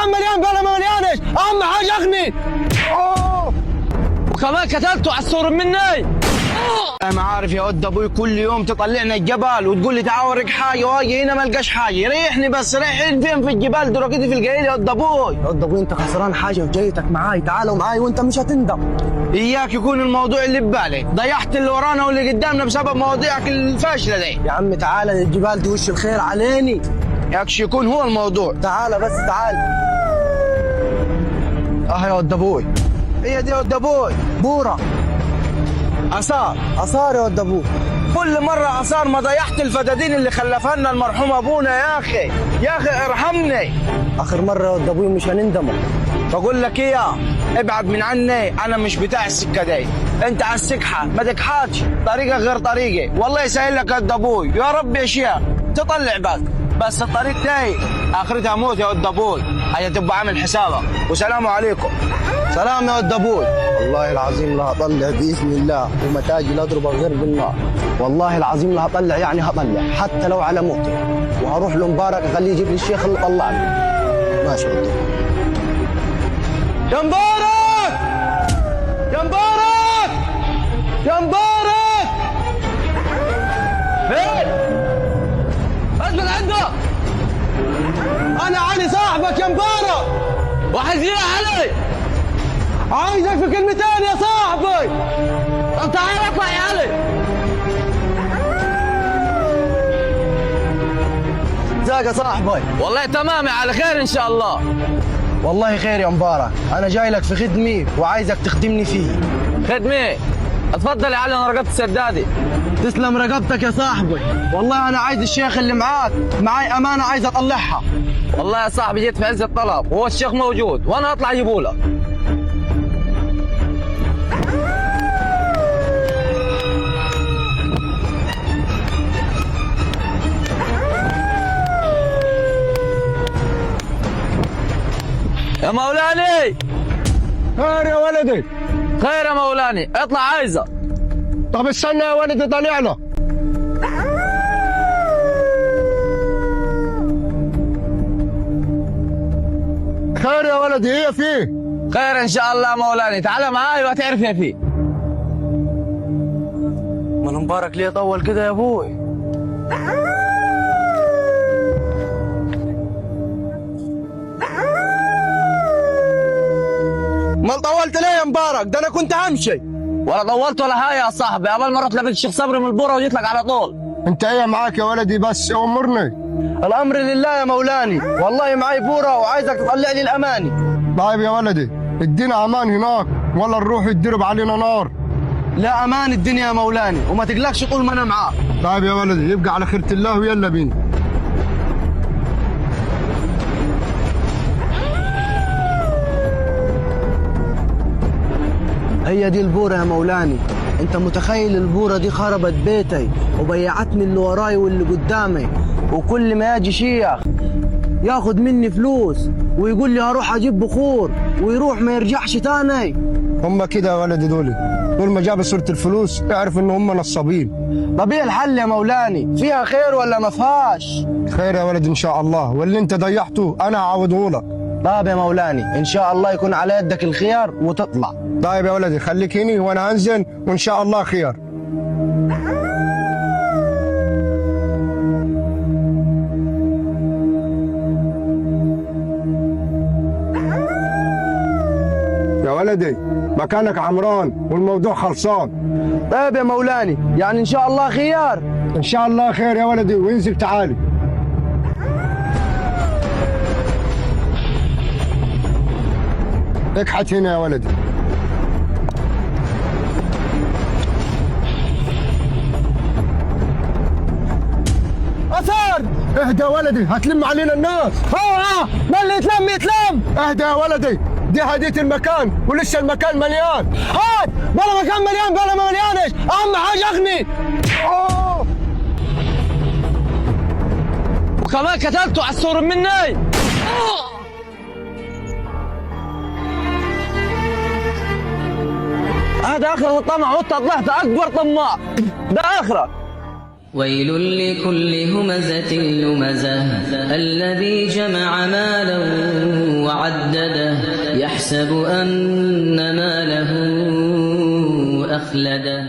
كان مليان بلا ما مليانش، اهم حاجه اغني. وكمان كتبته على الصور مني. انا عارف يا ود ابوي، كل يوم تطلعنا الجبل وتقول لي تعال اوريك حاجه، واجي هنا ما القاش حاجه. ريحني بس، رايحين فين في الجبال دلوقتي في القايل يا ود ابوي؟ يا ود ابوي انت خسران حاجه وجايتك معاي، تعالوا معاي وانت مش هتندم. اياك يكون الموضوع اللي ببالك، ضيعت اللي ورانا واللي قدامنا بسبب مواضيعك الفاشله دي. يا عم تعالى، الجبال دي وش الخير عليني. ياكش يكون هو الموضوع. تعالى بس تعال. يا ود ابوي، هي دي يا ود ابوي بوره اثار. اثار يا ود ابوي، كل مرة آثار، ما ضيعت الفدادين اللي خلفها لنا المرحوم أبونا. يا أخي يا أخي ارحمني. اخر مره يا ود ابوي مش هنندم. بقول لك إيه، ابعد من عني، أنا مش بتاع السكة دي. أنت على السكحة ما تكحاتش، طريقك غير طريقي. والله يسهل لك يا ود أبوي، يا رب يا شيخ تطلع بس الطريق تاي آخرتها موت يا ود أبوي. هيا تبقى عامل حسابك، والسلام عليكم. سلام يا ود ابوي. والله العظيم لا هطلع باذن الله، ومتاجي لا اضربها غير بالنار. والله العظيم لا هطلع، يعني هطلع حتى لو على موتي، وهروح لمبارك اخليه يجيب لي الشيخ اللي طلعني. ماشي يا ود ابوي. يا مبارك يا مبارك يا مبارك، فين؟ اثبت عنده. انا علي صاحبك يا مبارك. واحد يا علي، عايزك في كلمتين يا صاحبي. طب تعال اطلع يا علي. ازيك يا صاحبي؟ والله تمام، على خير ان شاء الله. والله خير يا مبارك، انا جاي لك في خدمي وعايزك تخدمني فيه. خدمه؟ اتفضل يا علي، انا رقبت السدادي. تسلم رقبتك يا صاحبي. والله انا عايز الشيخ اللي معاي امانه عايز اطلعها. والله يا صاحبي جيت في عز الطلب، وهو الشيخ موجود وانا اطلع اجيبه لك. يا مولاني. خير يا ولدي. خير يا مولاني، اطلع عايزه. طب استنى يا ولدي، طلع له. خير يا ولدي، ايه فيه؟ خير ان شاء الله مولاني، تعال معاي وهتعرف ايه فيه. من مبارك ليه طول كده يا ابوي؟ ما طولت ليه يا مبارك؟ ده انا كنت همشي. ولا طولت ولا هاي يا صاحبي، قبل ما رحت لبيت الشيخ صبري من البورة وجيت لك على طول. انت ايه معاك يا ولدي؟ بس امرني. الامر لله يا مولاني، والله معي بوره وعايزك تطلع لي الاماني. طيب يا ولدي، ادينا امان هناك ولا نروح يتضرب علينا نار؟ لا امان الدنيا يا مولاني، وما تقلقش طول ما انا معاك. طيب يا ولدي، يبقى على خيرة الله ويلا بينا. هي دي البوره يا مولاني. انت متخيل البوره دي خربت بيتي وبيعتني اللي وراي واللي قدامي، وكل ما يجي شيخ ياخد مني فلوس ويقول لي هروح اجيب بخور ويروح ما يرجعش تاني. هم كده يا ولدي، دول ما جابوا سيره الفلوس اعرف ان هم نصابين. طب ايه الحل يا مولاني؟ فيها خير ولا ما فيهاش؟ خير يا ولدي ان شاء الله، واللي انت ضيعته انا هعوضه لك. طيب يا مولاني، ان شاء الله يكون على يدك الخيار وتطلع. طيب يا ولدي، خليك هنا وانا هنزل وان شاء الله خير. يا ولدي مكانك عمران والموضوع خلصان. طيب يا مولاني، يعني ان شاء الله خيار. ان شاء الله خير يا ولدي، وانزل تعالي. اكحت هنا يا ولدي. أثار، اهدى يا ولدي، هتلم علينا الناس. ما اللي يتلم. اهدى يا ولدي، دي هدية المكان ولسه المكان مليان. هات، بلا مكان مليان بلا ما مليانش، اهم حاجة اغني. وكمان كتبته على الصور مني. هذا اخر الطمع، وانت طلعت اكبر طماع. ده اخره. ويل لكل همزة لمزة الذي جمع مالا وعدده عدده يحسب أن ماله أخلده